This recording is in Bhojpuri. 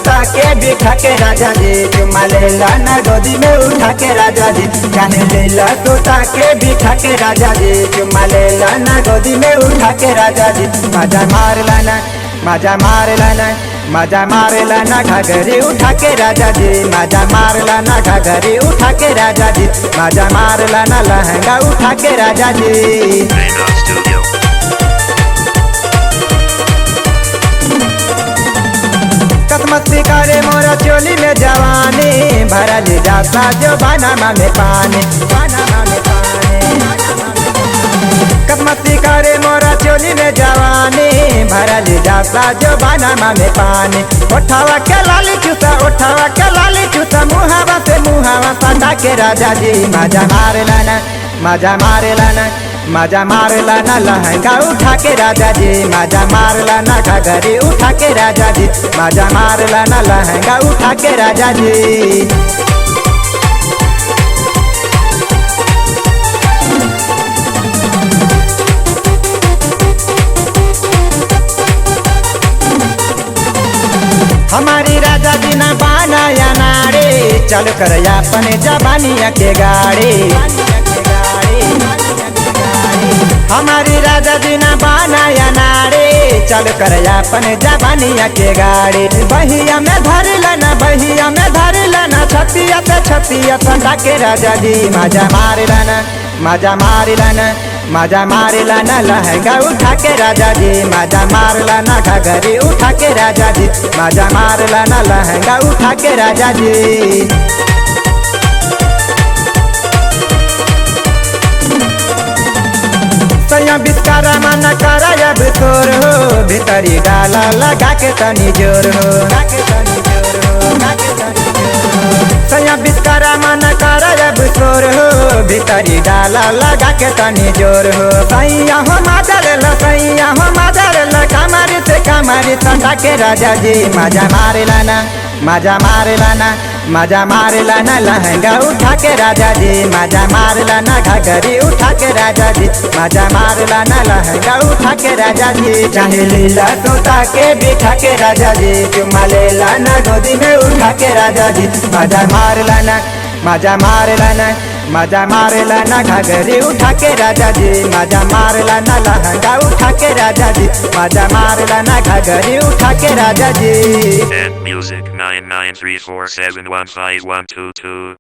तोता के बिठा के राजा जी चुमा लेला ना गोदी में उठा के राजा जी काहे लेला तोता के बिठा के राजा जी चुमा लेला ना गोदी में उठा के राजा जी मजा मार लाना मजा मार लाना मजा मार लाना घाघरी उठा के राजा जी मजा मार लाना घाघरी उठा के राजा जी मजा मार लाना लहंगा उठा के राजा जी। मस्ती करे मोरा चोली में जवानी भरा ले जाता जो बनाना में पानी बनाना में पानी कब मस्ती करे मोरा चोली में जवानी भरा ले जाता जो बनाना में पानी उठावा के लाली चूसा मुहावा से मुहावा सटा के राजा जी मजा मार लाना मजा मार लाना मजा मार लाना लहंगा उठा के राजा जी मजा मार लाना घाघरी उठा के राजा जी मजा मार लाना लहंगा उठा के राजा जी। हमारी राजा जी ना बाना या नारे चल कर अपने जबानिया के गाड़ी हमारी राजा जी ना बाना या नारे चल कर अपने जबानिया के गाड़ी बहिया में धर लेना छतिया पे छतिया सटा के राजा जी मजा मार लाना मजा मार लाना मजा मार लाना लहंगा उठा के राजा जी मजा मार लाना घाघरी उठा के राजा जी मजा मार लाना लहंगा उठा के राजा जी। सैया बिस्कारा माना करा अब तोर हो भीतरी डाला लगा के तनी जोर हो सैया बिस्कारा माना करा अब तोर हो भीतरी डाला लगा के तनी जोर हो सैया हो मादर कमर से कमर सटा के राजा जी मजा मार लाना मजा मार लाना मजा मार लाना लहंगा उठा के राजा जी मजा मार लाना घाघरी उठा के राजा जी मजा मार लाना लहंगा उठा के राजा जी चाहे लीला तोता के बिठा के राजा जी चुमा लेला ना गोदी में उठा के राजा जी मजा मार लाना मजा मार लाना मजा मार लाना घाघरी उठा के राजा जी मजा मार लाना लहंगा उठा के राजा जी मजा मार लाना घाघरी उठा के राजा जी। Music 993471512